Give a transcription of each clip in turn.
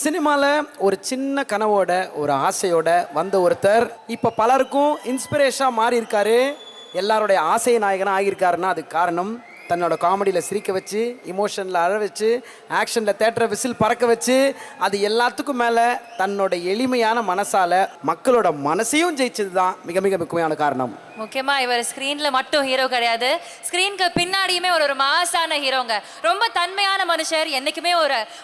சினிமாவில் ஒரு சின்ன கனவோட ஒரு ஆசையோட வந்த ஒருத்தர் இப்போ பலருக்கும் இன்ஸ்பிரேஷனாக மாறி இருக்காரு. எல்லாருடைய ஆசை நாயகனாக ஆகியிருக்காருன்னா அதுக்கு காரணம் தன்னோட காமெடியில் சிரிக்க வச்சு, இமோஷனில் அழ வச்சு, ஆக்ஷனில் தேட்டரை விசில் பறக்க வச்சு, அது எல்லாத்துக்கும் மேலே தன்னோட எளிமையான மனசால் மக்களோட மனசையும் ஜெயிச்சது தான் மிக மிக முக்கியமான காரணம். முக்கியமாக இவர் ஸ்க்ரீனில் மட்டும் ஹீரோ கிடையாது, ஸ்க்ரீனுக்கு பின்னாடியுமே ஒரு மாசான ஹீரோங்க. ரொம்ப தன்மையான மனுஷர். என்றைக்குமே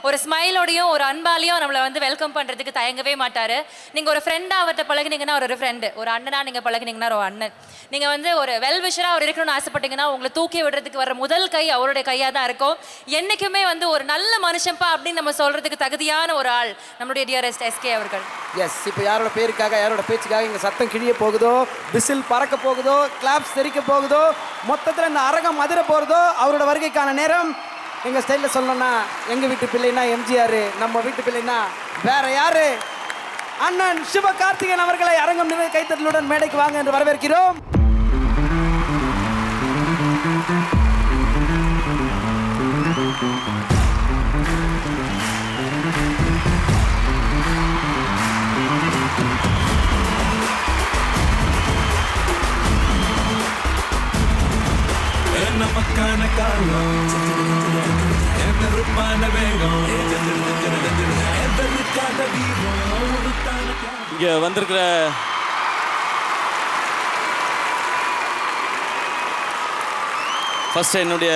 ஒரு ஸ்மைலோடையும் ஒரு அன்பாலையும் நம்மளை வெல்கம் பண்ணுறதுக்கு தயங்கவே மாட்டார். நீங்கள் ஒரு ஃப்ரெண்டாக அவர்கிட்ட பழகினீங்கன்னா ஒரு ஃப்ரெண்டு, ஒரு அண்ணனாக நீங்கள் பழகினீங்கன்னா ஒரு அண்ணன், நீங்கள் ஒரு வெல்விஷராக அவர் இருக்கணும்னு ஆசைப்பட்டீங்கன்னா உங்களை தூக்கி விடுறதுக்கு வர முதல் கை அவருடைய கையாக தான் இருக்கும். என்றைக்குமே ஒரு நல்ல மனுஷன்ப்பா அப்படின்னு நம்ம சொல்கிறதுக்கு தகுதியான ஒரு ஆள் நம்மளுடைய டியரஸ்ட் எஸ்கே அவர்கள். எஸ், இப்போ யாரோட பேருக்காக யாரோட பேச்சுக்காக இங்கே சத்தம் கிழிய போகுதோ, விசில் பறக்க போகுதோ, கிளாப்ஸ் தெரிக்க போகுதோ, மொத்தத்தில் இந்த அரங்கம் அதிர போகிறதோ, அவரோட வருகைக்கான நேரம். எங்கள் ஸ்டைலில் சொல்லணும்னா எங்கள் வீட்டு பிள்ளைனா எம்ஜிஆர், நம்ம வீட்டு பிள்ளைனா வேற யாரு, அண்ணன் சிவகார்த்திகேயன் அவர்களை அரங்கம் நிறைய கைத்தட்டலுடன் மேடைக்கு வாங்க என்று வரவேற்கிறோம். நமக்கான காலம் நெருப்பான வேகம் இங்கே வந்திருக்கிற ஃபர்ஸ்ட் என்னுடைய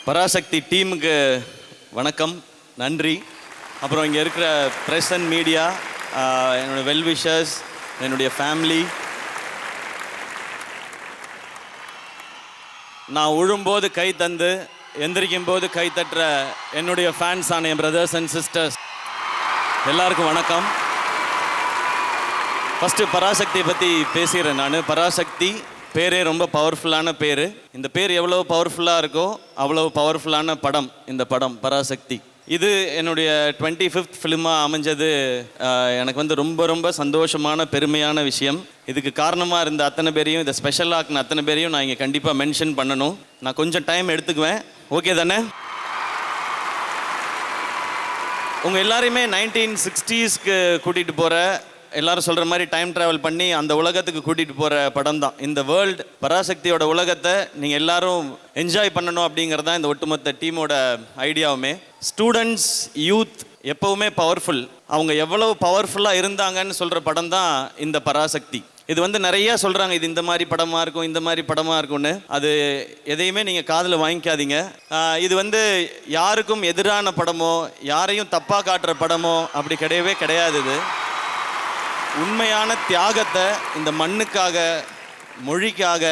பராசக்தி டீமுக்கு வணக்கம், நன்றி. அப்புறம் இங்கே இருக்கிற ப்ரெஸ் அண்ட் மீடியா, என்னுடைய வெல்விஷர்ஸ், என்னுடைய ஃபேமிலி. நான் உழும்போது கை தந்து எந்திரிக்கும் போது கை தட்டுற என்னுடைய ஃபேன்ஸ் ஆன என் பிரதர்ஸ் அண்ட் சிஸ்டர்ஸ் எல்லாருக்கும் வணக்கம். ஃபஸ்ட்டு பராசக்தியை பற்றி பேசுகிறேன். நான் பராசக்தி பேரே ரொம்ப பவர்ஃபுல்லான பேர். இந்த பேர் எவ்வளோ பவர்ஃபுல்லாக இருக்கோ அவ்வளோ பவர்ஃபுல்லான படம் இந்த படம் பராசக்தி. இது என்னுடைய 25th ஃபிலிமாக அமைஞ்சது எனக்கு ரொம்ப ரொம்ப சந்தோஷமான பெருமையான விஷயம். இதுக்கு காரணமாக இருந்த அத்தனை பேரையும், இதை ஸ்பெஷல் ஆக்குன அத்தனை பேரையும் நான் இங்கே கண்டிப்பாக மென்ஷன் பண்ணணும். நான் கொஞ்சம் டைம் எடுத்துக்குவேன், ஓகே தானே? உங்கள் எல்லாரையுமே 1960ஸ்க்கு கூட்டிகிட்டு போகிற, எல்லாரும் சொல்கிற மாதிரி டைம் ட்ராவல் பண்ணி அந்த உலகத்துக்கு கூட்டிகிட்டு போகிற படம் தான் இந்த வேர்ல்டு. பராசக்தியோட உலகத்தை நீங்கள் எல்லாரும் என்ஜாய் பண்ணணும் அப்படிங்கிறது தான் இந்த ஒட்டுமொத்த டீமோட ஐடியாவுமே. ஸ்டூடெண்ட்ஸ், யூத் எப்போவுமே பவர்ஃபுல். அவங்க எவ்வளவு பவர்ஃபுல்லாக இருந்தாங்கன்னு சொல்கிற படம் தான் இந்த பராசக்தி. இது நிறைய சொல்கிறாங்க, இது இந்த மாதிரி படமாக இருக்கும், இந்த மாதிரி படமாக இருக்கும்னு. அது எதையுமே நீங்கள் காதில் வாங்கிக்காதீங்க. இது யாருக்கும் எதிரான படமோ யாரையும் தப்பாக காட்டுற படமோ அப்படி கிடையவே கிடையாது. இது உண்மையான தியாகத்தை இந்த மண்ணுக்காக, மொழிக்காக,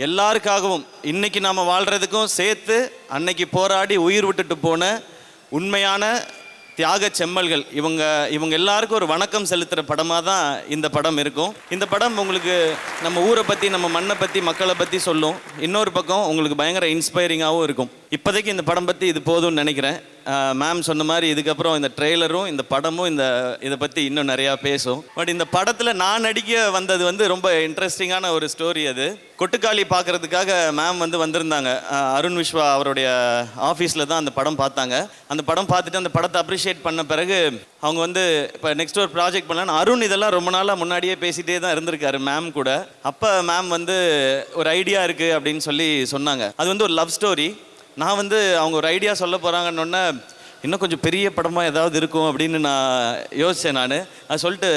எல்லாருக்காகவும் இன்னைக்கு நாம் வாழ்கிறதுக்கும் சேர்த்து அன்னைக்கு போராடி உயிர் விட்டுட்டு போன உண்மையான தியாக செம்மல்கள் இவங்க எல்லாருக்கும் ஒரு வணக்கம் செலுத்துகிற படமாக தான் இந்த படம் இருக்கும். இந்த படம் உங்களுக்கு நம்ம ஊரை பற்றி, நம்ம மண்ணை பற்றி, மக்களை பற்றி சொல்லும். இன்னொரு பக்கம் உங்களுக்கு பயங்கர இன்ஸ்பைரிங்காகவும் இருக்கும். இப்போதைக்கு இந்த படம் பற்றி இது போதும்னு நினைக்கிறேன். மேம் சொன்ன மாதிரி இதுக்கப்புறம் இந்த ட்ரெய்லரும் இந்த படமும் இதை பற்றி இன்னும் நிறையா பேசும். பட் இந்த படத்தில் நான் நடிக்க வந்தது ரொம்ப இன்ட்ரெஸ்டிங்கான ஒரு ஸ்டோரி. அது கொட்டுக்காளி பார்க்குறதுக்காக மேம் வந்திருந்தாங்க. அருண் விஸ்வா அவருடைய ஆஃபீஸில் தான் அந்த படம் பார்த்தாங்க. அந்த படம் பார்த்துட்டு அந்த படத்தை அப்ரிஷியேட் பண்ண பிறகு அவங்க இப்போ நெக்ஸ்ட் ஒரு ப்ராஜெக்ட் பண்ணலான்னு அருண் இதெல்லாம் ரொம்ப நாளாக முன்னாடியே பேசிகிட்டே தான் இருந்திருக்காரு மேம் கூட. அப்போ மேம் ஒரு ஐடியா இருக்குது அப்படின்னு சொல்லி சொன்னாங்க. அது ஒரு லவ் ஸ்டோரி. நான் அவங்க ஒரு ஐடியா சொல்ல போகிறாங்கன்னொன்னே இன்னும் கொஞ்சம் பெரிய படமாக ஏதாவது இருக்கும் அப்படின்னு நான் யோசித்தேன். நான் அது சொல்லிட்டு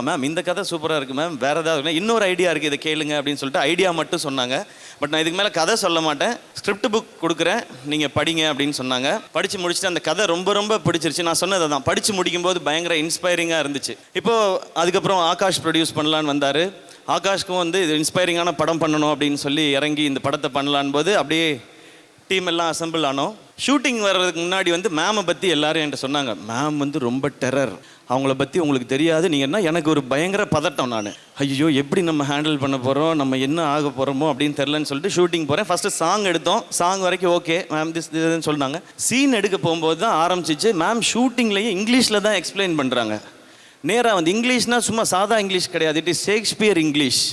மேம் இந்த கதை சூப்பராக இருக்குது மேம், வேறு ஏதாவது இன்னொரு ஐடியா இருக்குது, இதை கேளுங்க அப்படின்னு சொல்லிட்டு ஐடியா மட்டும் சொன்னாங்க. பட் நான் இதுக்கு மேலே கதை சொல்ல மாட்டேன், ஸ்கிரிப்ட் புக் கொடுக்குறேன், நீங்கள் படிங்க அப்படின்னு சொன்னாங்க. படித்து முடிச்சுட்டு அந்த கதை ரொம்ப ரொம்ப பிடிச்சிருச்சு. நான் சொன்னதை தான் படித்து முடிக்கும்போது பயங்கர இன்ஸ்பைரிங்காக இருந்துச்சு. இப்போது அதுக்கப்புறம் ஆகாஷ் ப்ரொடியூஸ் பண்ணலான்னு வந்தார். ஆகாஷ்க்கும் இது இன்ஸ்பைரிங்கான படம் பண்ணணும் அப்படின்னு சொல்லி இறங்கி இந்த படத்தை பண்ணலான் போது அப்படியே டீம் எல்லாம் அசம்பிள் ஆனோம். ஷூட்டிங் வர்றதுக்கு முன்னாடி மேமை பற்றி எல்லாரும் என்கிட்ட சொன்னாங்க, மேம் ரொம்ப டெரர், அவங்கள பற்றி உங்களுக்கு தெரியாது. நீங்கள் எனக்கு ஒரு பயங்கர பதட்டம். நான் ஐயோ எப்படி நம்ம ஹேண்டில் பண்ண போகிறோம், நம்ம என்ன ஆக போகிறோமோ அப்படின்னு தெரிலன்னு சொல்லிட்டு ஷூட்டிங் போகிறேன். ஃபஸ்ட்டு சாங் எடுத்தோம். சாங் வரைக்கும் ஓகே மேம், இதுன்னு சொன்னாங்க. சீன் எடுக்க போகும்போது தான் ஆரம்பிச்சிச்சு. மேம் ஷூட்டிங்லேயே இங்கிலீஷில் தான் எக்ஸ்பிளைன் பண்ணுறாங்க. நேராக இங்கிலீஷ்னால் சும்மா சாதா இங்கிலீஷ் கிடையாது, இட் இஸ் ஷேக்ஸ்பியர் இங்கிலீஷ்.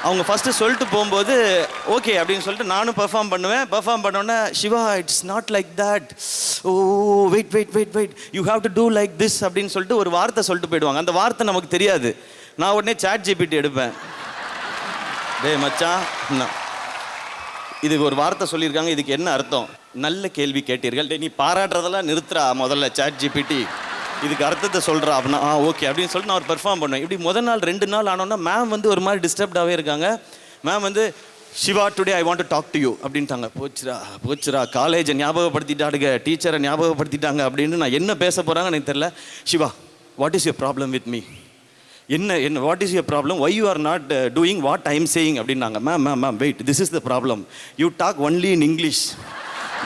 அவங்க ஃபஸ்ட்டு சொல்லிட்டு போகும்போது ஓகே அப்படின்னு சொல்லிட்டு நானும் பெர்ஃபார்ம் பண்ணுவேன். பெர்ஃபார்ம் பண்ணோன்னே Shiva it's not like that, oh wait you have to do like this அப்படின்னு சொல்லிட்டு ஒரு வார்த்தை சொல்லிட்டு போயிடுவாங்க. அந்த வார்த்தை நமக்கு தெரியாது. நான் உடனே சாட் ஜிபிடி எடுப்பேன். டேய் மச்சான், இதுக்கு ஒரு வார்த்தை சொல்லியிருக்காங்க, இதுக்கு என்ன அர்த்தம்? நல்ல கேள்வி கேட்டீர்கள். டே நீ பாராட்டுறதெல்லாம் நிறுத்துறா முதல்ல சாட் ஜிபிடி, இதுக்கு அர்த்தத்தை சொல்கிறா அப்படின்னா ஓகே அப்படின்னு சொல்லிட்டு நான் ஒரு பெர்ஃபார்ம் பண்ணுவேன். இப்படி முதல் நாள் 2 நாள் ஆனோன்னா மேம் வந்து ஒரு மாதிரி டிஸ்டர்ப்டாகவே இருக்காங்க. மேம் வந்து Shiva today I want to talk to you அப்படின்ட்டாங்க. போச்சுரா காலேஜை ஞாபகப்படுத்திட்டாடுங்க, டீச்சரை ஞாபகப்படுத்திட்டாங்க அப்படின்னு நான் என்ன பேச போகிறாங்க எனக்கு தெரியல. Shiva what is your problem with me, என்ன what is your problem, why you are not doing what I am saying அப்படின்னாங்க. Ma'am wait, this is the problem, you talk only in English,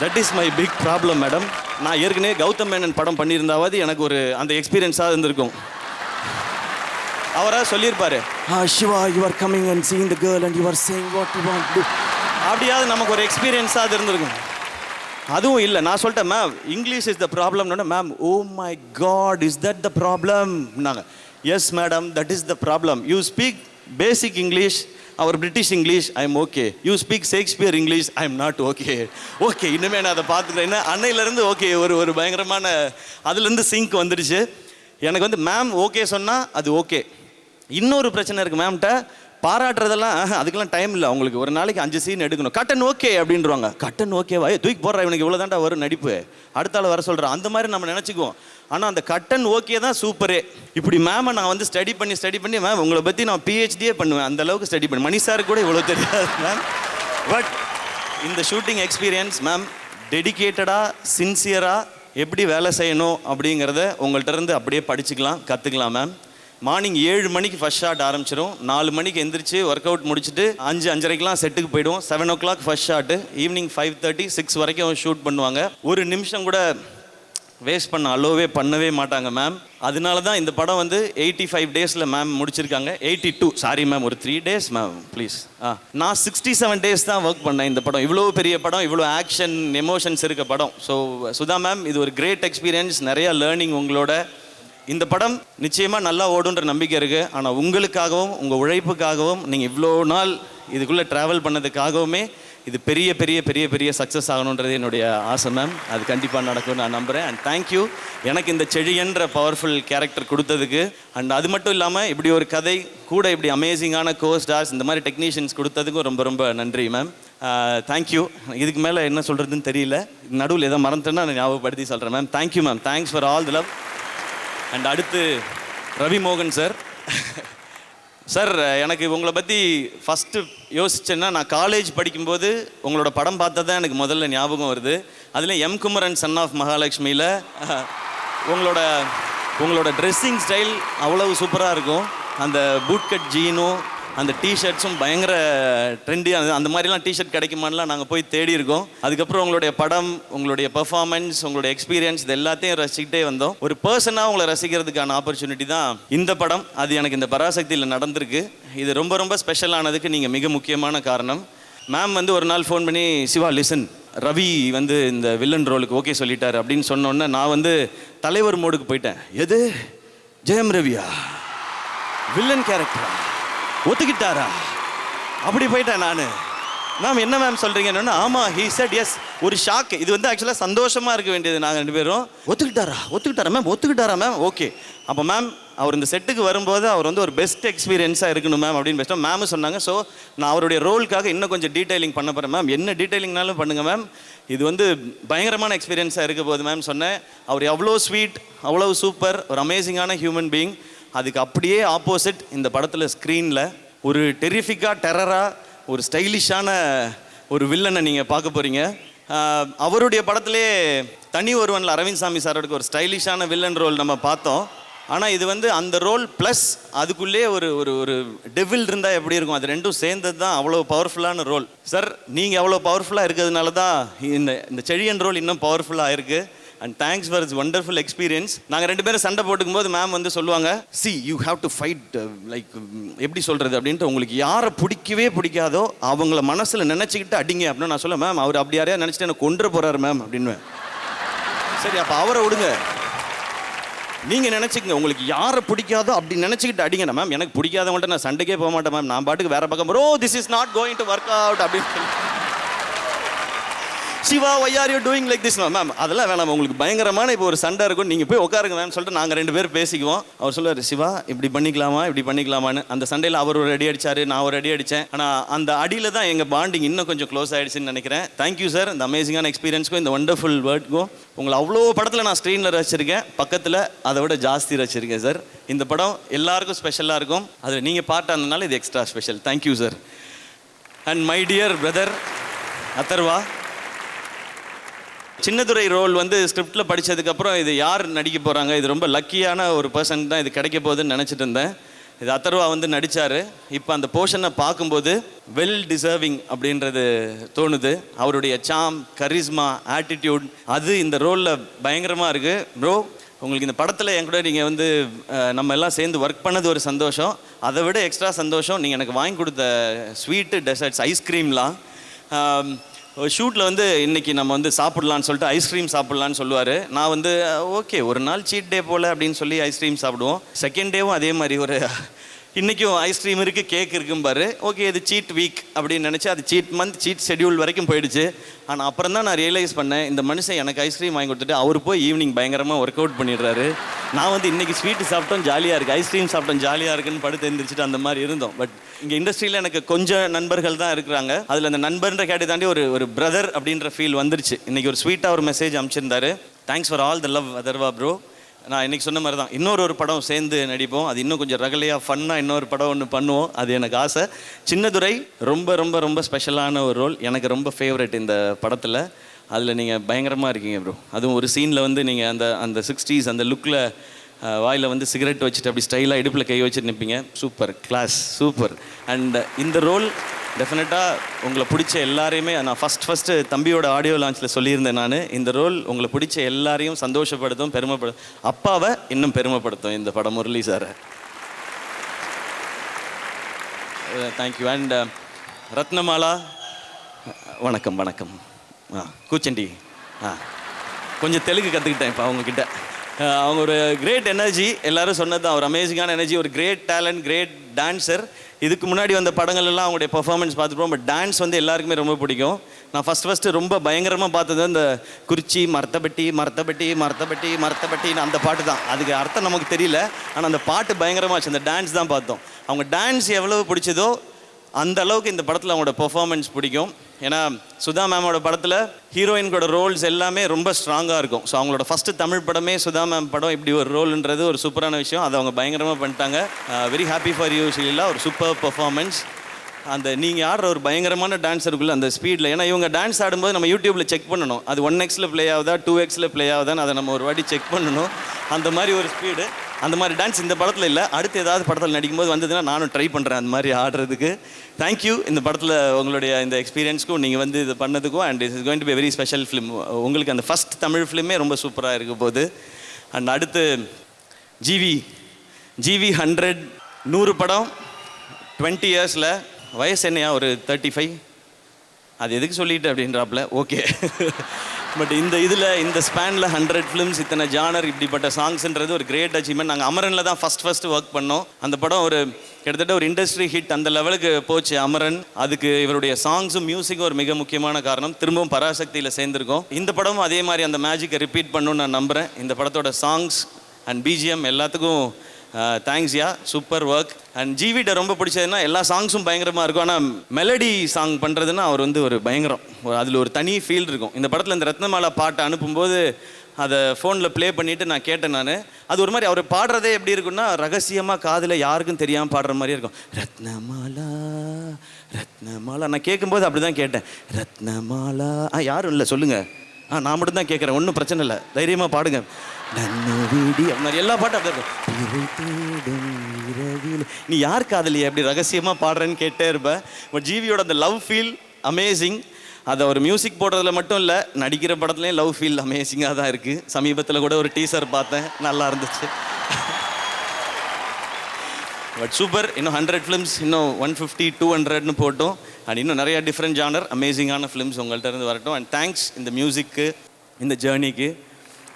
that is my big problem madam. நான் ஏற்கனவே கௌதம் மேனன் படம் பண்ணியிருந்தாவது எனக்கு ஒரு அந்த எக்ஸ்பீரியன்ஸாக இருந்திருக்கும். அவராக சொல்லியிருப்பாரு, Shiva you are coming and seeing the girl and you are saying what you want to, அப்படியாவது நமக்கு ஒரு எக்ஸ்பீரியன்ஸாக அது இருந்திருக்கும். அதுவும் இல்லை, நான் சொல்லிட்டேன் மேம் இங்கிலீஷ் இஸ் த ப்ராப்ளம்னு. Ma'am oh my God is that the problem நாங்கள். Yes madam that is the problem, you speak basic English, our British English I am okay, you speak Shakespeare English I am not okay. Okay இனிமேல் நான் அதை பார்த்துக்கிறேன். அன்னையிலேருந்து okay ஒரு பயங்கரமான அதுலேருந்து sink வந்துடுச்சு எனக்கு. வந்து மேம் ஓகே சொன்னால் அது ஓகே. இன்னொரு பிரச்சனை இருக்குது மேம்கிட்ட, பாராட்டுறதெல்லாம் அதுக்கெல்லாம் டைம் இல்லை அவங்களுக்கு. ஒரு நாளைக்கு 5 சீன் எடுக்கணும், கட்டன் ஓகே அப்படின்றவாங்க. கட்டன் ஓகேவா, தூக்கி போடுறா இவனுக்கு இவ்வளோ தாண்டா வரும் நடிப்பு, அடுத்த ஆள் வர சொல்கிறான், அந்த மாதிரி நம்ம நினச்சிக்குவோம். ஆனால் அந்த கட்டன் ஓகே தான் சூப்பரே. இப்படி மேமை நான் வந்து ஸ்டடி பண்ணி மேம் உங்களை பற்றி நான் பிஹெச்டியே பண்ணுவேன், அந்த அளவுக்கு ஸ்டடி பண்ணி. மணி சார் கூட இவ்வளோ தெரியாது மேம். பட் இந்த ஷூட்டிங் எக்ஸ்பீரியன்ஸ் மேம் டெடிக்கேட்டடாக சின்சியராக எப்படி வேலை செய்யணும் அப்படிங்கிறத உங்கள்கிட்ட இருந்து அப்படியே படிச்சுக்கலாம், கற்றுக்கலாம் மேம். மார்னிங் 7 மணிக்கு ஃபஸ்ட் ஷாட் ஆரம்பிச்சிடும், 4 மணிக்கு எந்திரிச்சு ஒர்க் அவுட் முடிச்சுட்டு 5:30க்கெலாம் செட்டுக்கு போயிடுவோம். 7 o'clock ஃபஸ்ட் ஷாட்டு, ஈவினிங் 5:30 6 வரைக்கும் ஷூட் பண்ணுவாங்க. ஒரு நிமிஷம் கூட வேஸ்ட் பண்ணவே மாட்டாங்க மேம். அதனால தான் இந்த படம் வந்து 85 டேஸில் மேம் முடிச்சிருக்காங்க. 82 சாரி மேம், ஒரு 3 days மேம் ப்ளீஸ். நான் 67 days தான் ஒர்க் பண்ணேன் இந்த படம். இவ்வளோ பெரிய படம், இவ்வளோ ஆக்ஷன் எமோஷன்ஸ் இருக்க படம். ஸோ சுதா மேம் இது ஒரு கிரேட் எக்ஸ்பீரியன்ஸ், நிறையா லேர்னிங் உங்களோட. இந்த படம் நிச்சயமாக நல்லா ஓடுன்ற நம்பிக்கை இருக்குது. ஆனால் உங்களுக்காகவும் உங்கள் உழைப்புக்காகவும் நீங்கள் இவ்வளோ நாள் இதுக்குள்ளே ட்ராவல் பண்ணதுக்காகவுமே இது பெரிய பெரிய பெரிய பெரிய சக்ஸஸ் ஆகணுன்றது என்னுடைய ஆசை மேம். அது கண்டிப்பாக நடக்கும் நான் நம்புகிறேன். அண்ட் தேங்க்யூ எனக்கு இந்த செழியன்ற பவர்ஃபுல் கேரக்டர் கொடுத்ததுக்கு. அண்ட் அது மட்டும் இல்லாமல் இப்படி ஒரு கதை கூட இப்படி அமேசிங்கான கோஸ்டார்ஸ் இந்த மாதிரி டெக்னீஷியன்ஸ் கொடுத்ததுக்கும் ரொம்ப ரொம்ப நன்றி மேம். தேங்க்யூ. இதுக்கு மேலே என்ன சொல்கிறதுன்னு தெரியல, நடுவில் எதோ மறந்துட்டேன்னா நான் ஞாபகப்படுத்தி சொல்கிறேன் ma'am. Thank you ma'am, thanks for all the love. And அடுத்து ரவி மோகன் சார். சார் எனக்கு உங்களை பற்றி ஃபஸ்ட்டு யோசிச்சேன்னா, நான் காலேஜ் படிக்கும்போது உங்களோட படம் பார்த்தா தான் எனக்கு முதல்ல ஞாபகம் வருது. அதில் எம் குமரன் சன் ஆஃப் மகாலட்சுமியில் உங்களோட ட்ரெஸ்ஸிங் ஸ்டைல் அவ்வளவு சூப்பராக இருக்கும். அந்த பூட் கட் ஜீனும் அந்த டிஷர்ட்ஸும் பயங்கர ட்ரெண்டியாக, அந்த மாதிரிலாம் டிஷர்ட் கிடைக்குமான்லாம் நாங்கள் போய் தேடி இருக்கோம். அதுக்கப்புறம் உங்களுடைய படம், உங்களுடைய பெர்ஃபார்மன்ஸ், உங்களுடைய எக்ஸ்பீரியன்ஸ் இது எல்லாத்தையும் ரசிக்கிட்டே வந்தோம். ஒரு பர்சனாக உங்களை ரசிக்கிறதுக்கான ஆப்பர்ச்சுனிட்டி தான் இந்த படம். அது எனக்கு இந்த பராசக்தியில் நடந்திருக்கு. இது ரொம்ப ரொம்ப ஸ்பெஷலானதுக்கு நீங்கள் மிக முக்கியமான காரணம். மேம் வந்து ஒரு நாள் ஃபோன் பண்ணி, சிவா லிசன், ரவி வந்து இந்த வில்லன் ரோலுக்கு ஓகே சொல்லிட்டார் அப்படின்னு சொன்னோன்னே நான் வந்து தலைவர் மோடுக்கு போயிட்டேன். எது ஜெயம் ரவியா வில்லன் கேரக்டரா, ஒத்துக்கிட்டாரா, அப்படி போயிட்டேன் நான். மேம் என்ன மேம் சொல்கிறீங்கன்னு, ஆமாம் ஹீ செட் எஸ். ஒரு ஷாக். இது வந்து ஆக்சுவலாக சந்தோஷமாக இருக்க வேண்டியது. நாங்கள் 2 பேரும் ஒத்துக்கிட்டாரா மேம் ஓகே. அப்போ மேம் அவர் இந்த செட்டுக்கு வரும்போது அவர் வந்து ஒரு பெஸ்ட் எக்ஸ்பீரியன்ஸாக இருக்கணும் மேம் அப்படின்னு பேசிட்டோம். மேம் சொன்னாங்க, ஸோ நான் அவருடைய ரோலுக்காக இன்னும் கொஞ்சம் டீட்டெயிலிங் பண்ண போகிறேன் மேம். என்ன டீட்டெயிலிங்னாலும் பண்ணுங்கள் மேம், இது வந்து பயங்கரமான எக்ஸ்பீரியன்ஸாக இருக்க போகுது மேம் சொன்னேன். அவர் எவ்வளோ ஸ்வீட், அவ்வளோ சூப்பர், ஒரு அமேசிங்கான ஹியூமன் பீயிங். அதுக்கு அப்படியே ஆப்போசிட் இந்த படத்தில் ஸ்க்ரீனில் ஒரு டெரிஃபிக்காக டெரராக ஒரு ஸ்டைலிஷான ஒரு வில்லனை நீங்கள் பார்க்க போகிறீங்க. அவருடைய படத்திலே தனி ஒருவனில் அரவிந்த் சாமி சாரோட ஒரு ஸ்டைலிஷான வில்லன் ரோல் நம்ம பார்த்தோம். ஆனால் இது வந்து அந்த ரோல் ப்ளஸ் அதுக்குள்ளே ஒரு ஒரு டெவில் இருந்தால் எப்படி இருக்கும், அது ரெண்டும் சேர்ந்தது தான் அவ்வளோ பவர்ஃபுல்லான ரோல். சார் நீங்கள் அவ்வளோ பவர்ஃபுல்லாக இருக்கிறதுனால தான் இந்த செழியன் ரோல் இன்னும் பவர்ஃபுல்லாக இருக்குது. And thanks for it's wonderful experience. நாங்கள் 2 பேரும் சண்டை போட்டுக்கும் போது மேம் வந்து சொல்லுவாங்க, C you have to fight, like எப்படி சொல்கிறது அப்படின்ட்டு, உங்களுக்கு யாரை பிடிக்காதோ அவங்கள மனசில் நினச்சிக்கிட்டு அடிங்க அப்படின்னு நான் சொல்ல. மேம் அவர் அப்படி யாரையா நினச்சிட்டு எனக்கு கொண்டு போகிறாரு மேம் அப்படின்னு. சரி அப்போ அவரை விடுங்க, நீங்கள் நினச்சிக்கங்க உங்களுக்கு யாரை பிடிக்காதோ அப்படி நினச்சிக்கிட்டு அடிங்க மேம். எனக்கு பிடிக்காதவங்கள்ட்ட நான் சண்டைக்கே போக மாட்டேன் மேம். நான் பாட்டுக்கு வேற பக்கம் bro this is not going to work out அப்படின்னு சொல்லி Shiva why are you doing like this ma'am. அதெல்லாம் வேணாம், உங்களுக்கு பயங்கரமான இப்போ ஒரு சண்டை இருக்கும், நீங்கள் போய் உட்காருங்க மேம் சொல்லிட்டு நாங்கள் 2 பேர் பேசிக்குவோம். அவர் சொல்லுவார் சிவா இப்படி பண்ணிக்கலாமா இப்படி பண்ணிக்கலாமான்னு. அந்த சண்டையில் அவர் ஒரு அடி அடிச்சாரு, நான் ஒரு அடி அடித்தேன். ஆனால் அந்த அடியில் தான் எங்கள் பாண்டிங் இன்னும் கொஞ்சம் க்ளோஸ் ஆகிடுச்சுன்னு நினைக்கிறேன். தேங்க்யூ சார் இந்த அமேசிங்கான எக்ஸ்பீரியன்ஸ்க்கும் இந்த ஒண்டர்ஃபுல் வேர்ட்க்கும். உங்களை அவ்வளோ படத்தில் நான் ஸ்க்ரீனில் ரசிச்சிருக்கேன், பக்கத்தில் அதை விட ஜாஸ்தி ரசிச்சிருக்கேன் சார். இந்த படம் எல்லாருக்கும் ஸ்பெஷலாக இருக்கும், அதில் நீங்கள் பார்ட் ஆனதுனால இது extra special. Thank you sir. And my dear brother Atharva, Chinnadurai role வந்து ஸ்கிரிப்டில் படித்ததுக்கப்புறம் இது யார் நடிக்க போகிறாங்க, இது ரொம்ப லக்கியான ஒரு பர்சன் தான் இது கிடைக்க போகுதுன்னு நினச்சிட்டு இருந்தேன். இது அதர்வா வந்து நடித்தார். இப்போ அந்த போர்ஷனை பார்க்கும்போது வெல் டிசர்விங் அப்படின்றது தோணுது. அவருடைய சாம், கரிஸ்மா, ஆட்டிடியூட் அது இந்த ரோலில் பயங்கரமாக இருக்குது. ப்ரோ உங்களுக்கு இந்த படத்தில் என் கூட நீங்கள் வந்து நம்ம எல்லாம் சேர்ந்து ஒர்க் பண்ணது ஒரு சந்தோஷம். அதை விட எக்ஸ்ட்ரா சந்தோஷம் நீங்கள் எனக்கு வாங்கி கொடுத்த ஸ்வீட்டு, டெசர்ட்ஸ், ஐஸ்கிரீம்லாம். ஷூட்டில் வந்து இன்றைக்கி நம்ம வந்து சாப்பிட்லான்னு சொல்லிட்டு ஐஸ்கிரீம் சாப்பிட்லான்னு சொல்லுவார். நான் வந்து ஓகே ஒரு நாள் சீட் டே போல் அப்படின்னு சொல்லி ஐஸ்கிரீம் சாப்பிடுவோம். செகண்ட் டேவும் அதே மாதிரி ஒரு இன்றைக்கும் ஐஸ்கிரீம் இருக்குது, கேக் இருக்கும் பாரு. ஓகே இது சீட் வீக் அப்படின்னு நினச்சி அது சீட் மந்த், சீட் ஷெட்யூல் வரைக்கும் போயிடுச்சு. ஆனால் அப்புறம் தான் நான் ரியலைஸ் பண்ணேன், இந்த மனுஷன் எனக்கு ஐஸ்கிரீம் வாங்கி கொடுத்துட்டு அவர் போய் ஈவினிங் பயங்கரமாக ஒர்க் அவுட் பண்ணிடுறாரு. நான் வந்து இன்றைக்கி ஸ்வீட்டு சாப்பிட்டோம் ஜாலியாக இருக்குது, ஐஸ்கிரீம் சாப்பிட்டோம் ஜாலியாக இருக்குன்னு படுத்து எழுந்திரிச்சிட்டு அந்த மாதிரி இருந்தோம். பட் இங்கே இண்டஸ்ட்ரியில் எனக்கு கொஞ்சம் நண்பர்கள் தான் இருக்கிறாங்க. அதில் அந்த நண்பர்ன்ற கேட்டு தாண்டி ஒரு பிரதர் அப்படின்ற ஃபீல் வந்துருச்சு. இன்றைக்கி ஒரு ஸ்வீட்டாக ஒரு மெசேஜ் அனுப்பிச்சிருந்தாரு. Thanks for all the love Atharva bro. நான் இன்றைக்கி சொன்ன மாதிரி தான் இன்னொரு படம் சேர்ந்து நடிப்போம். அது இன்னும் கொஞ்சம் ரகலையாக ஃபன்னாக இன்னொரு படம் ஒன்று பண்ணுவோம். அது எனக்கு ஆசை. சின்னதுரை ரொம்ப ரொம்ப ரொம்ப ஸ்பெஷலான ஒரு ரோல், எனக்கு ரொம்ப ஃபேவரட் இந்த படத்தில். அதில் நீங்கள் பயங்கரமாக இருக்கீங்க ப்ரோ. அதுவும் ஒரு சீனில் வந்து நீங்கள் அந்த 60s அந்த லுக்கில் வாயில் வந்து சிகரெட் வச்சுட்டு அப்படி ஸ்டைலாக இடுப்பில் கை வச்சுட்டு நிற்பீங்க. Super class, super. அண்ட் இந்த ரோல் டெஃபினட்டாக உங்களை பிடிச்ச எல்லாரையுமே நான் ஃபஸ்ட்டு தம்பியோட ஆடியோ லான்ச்சில் சொல்லியிருந்தேன். நான் இந்த ரோல் உங்களை பிடிச்ச எல்லாரையும் சந்தோஷப்படுத்தும், பெருமைப்படுத்தும், அப்பாவை இன்னும் பெருமைப்படுத்தும் இந்த படம். Murali sir thank you. And Ratnamala வணக்கம் வணக்கம். கூச்சண்டி கொஞ்சம் தெலுங்கு கற்றுக்கிட்டேன் இப்போ அவங்கக்கிட்ட. அவங்க ஒரு கிரேட் எனர்ஜி, எல்லோரும் சொன்னது தான், ஒரு அமேசிங்கான எனர்ஜி, ஒரு கிரேட் டேலண்ட், கிரேட் டான்ஸர். இதுக்கு முன்னாடி வந்த படங்கள் எல்லாம் அவங்களுடைய பெர்ஃபார்மன்ஸ் பார்த்துப்போம். பட் டான்ஸ் வந்து எல்லாருக்குமே ரொம்ப பிடிக்கும். நான் ஃபஸ்ட்டு ரொம்ப பயங்கரமாக பார்த்தது இந்த குறிச்சி மரத்தப்பட்டி மரத்தப்பட்டி மரத்தப்பட்டி மரத்தப்பட்டின்னு அந்த பாட்டு தான். அதுக்கு அர்த்தம் நமக்கு தெரியல, ஆனால் அந்த பாட்டு பயங்கரமாச்சு. அந்த டான்ஸ் தான் பார்த்தோம். அவங்க டான்ஸ் எவ்வளவு பிடிச்சதோ அந்த அளவுக்கு இந்த படத்தில் அவங்களோட பெர்ஃபார்மன்ஸ் பிடிக்கும். ஏன்னா சுதா மேமோட படத்தில் ஹீரோயின்கோட ரோல்ஸ் எல்லாமே ரொம்ப ஸ்ட்ராங்காக இருக்கும். ஸோ அவங்களோட ஃபஸ்ட்டு தமிழ் படமே சுதா மேம் படம் இப்படி ஒரு ரோல்ன்றது ஒரு சூப்பரான விஷயம். அதை அவங்க பயங்கரமாக பண்ணிட்டாங்க. Very happy for you Sheela. ஒரு சூப்பர் பெர்ஃபார்மன்ஸ். அந்த நீங்கள் ஆடுற ஒரு பயங்கரமான டான்ஸ் இருக்குல்ல அந்த ஸ்பீடில். ஏன்னா இவங்க டான்ஸ் ஆடும்போது நம்ம யூடியூப்பில் செக் பண்ணணும், அது 1xல ப்ளே ஆகுதா 2xல ப்ளே ஆகுதான்னு அதை நம்ம ஒரு வாட்டி செக் பண்ணணும். அந்த மாதிரி ஒரு ஸ்பீடு, அந்த மாதிரி டான்ஸ் இந்த படத்தில் இல்லை. அடுத்து ஏதாவது படத்தில் நடிக்கும்போது வந்ததுன்னா நானும் ட்ரை பண்ணுறேன் அந்த மாதிரி ஆடுறதுக்கு. தேங்க்யூ இந்த படத்தில் உங்களுடைய இந்த எக்ஸ்பீரியன்ஸ்க்கும் நீங்கள் வந்து இது பண்ணதுக்கும். And it is going to be very special film. உங்களுக்கு அந்த ஃபஸ்ட் தமிழ் ஃபிலிமே ரொம்ப சூப்பராக இருக்க போகுது. அண்ட் அடுத்து ஜிவி 100 படம் 20 இயர்ஸில். வயசு என்னையா ஒரு 35? அது எதுக்கு சொல்லிட்டு அப்படின்றாப்புல. ஓகே. பட் இந்த ஸ்பேனில் 100 ஃபிலிம்ஸ், இத்தனை ஜானர், இப்படிப்பட்ட சாங்ஸ்ன்றது ஒரு கிரேட் அச்சீவ்மெண்ட். நாங்கள் அமரனில் தான் ஃபஸ்ட்டு ஒர்க் பண்ணோம். அந்த படம் ஒரு கிட்டத்தட்ட ஒரு இண்டஸ்ட்ரி ஹிட் அந்த லெவலுக்கு போச்சு அமரன். அதுக்கு இவருடைய சாங்ஸும் மியூசிக்கும் ஒரு மிக முக்கியமான காரணம். திரும்பவும் பராசக்தியில் சேர்ந்துருக்கோம். இந்த படமும் அதே மாதிரி அந்த மேஜிக்கை ரிப்பீட் பண்ணணும்னு நான் நம்புகிறேன். இந்த படத்தோட சாங்ஸ் அண்ட் பிஜிஎம் எல்லாத்துக்கும் தேங்க்ஸ் யா, சூப்பர் ஒர்க். அண்ட் ஜிவிட்ட ரொம்ப பிடிச்சதுன்னா எல்லா சாங்ஸும் பயங்கரமாக இருக்கும். ஆனால் மெலடி சாங் பண்ணுறதுன்னா அவர் வந்து ஒரு பயங்கரம், அதில் ஒரு தனி ஃபீல் இருக்கும். இந்த படத்தில் இந்த ரத்னமாலா பாட்டை அனுப்பும்போது அதை ஃபோனில் ப்ளே பண்ணிவிட்டு நான் கேட்டேன். நான் அது ஒரு மாதிரி அவர் பாடுறதே எப்படி இருக்குன்னா ரகசியமாக காதில் யாருக்கும் தெரியாமல் பாடுற மாதிரி இருக்கும். ரத்னமாலா ரத்னமாலா. நான் கேட்கும்போது அப்படி தான் கேட்டேன். ரத்னமாலா. யாரும் இல்லை சொல்லுங்கள். நான் மட்டும் தான் கேட்குறேன், ஒன்றும் பிரச்சனை இல்லை, தைரியமாக பாடுங்க. நன்னவீடி அது மாதிரி எல்லா பாட்டும் அப்படி இருக்கும். நீ யார் காதலியா அப்படி ரகசியமாக பாடுறேன்னு கேட்டே இருப்பேன். பட் ஜிவியோட அந்த லவ் ஃபீல் அமேசிங். அதை ஒரு மியூசிக் போடுறதுல மட்டும் இல்லை, நடிக்கிற படத்துலேயும் லவ் ஃபீல் அமேசிங்காக தான் இருக்குது. சமீபத்தில் கூட ஒரு டீசர் பார்த்தேன், நல்லா இருந்துச்சு. But super. இன்னும் 100 ஃபிலிம்ஸ், இன்னும் 150, 200ன்னு போட்டோம். அண்ட் இன்னும் நிறையா டிஃப்ரெண்ட் ஜானர் அமேசிங்கான ஃபிலிம்ஸ் உங்கள்கிட்ட இருந்து வரட்டும். அண்ட் தேங்க்ஸ் இந்த மியூசிக்கு, இந்த ஜேர்னிக்கு.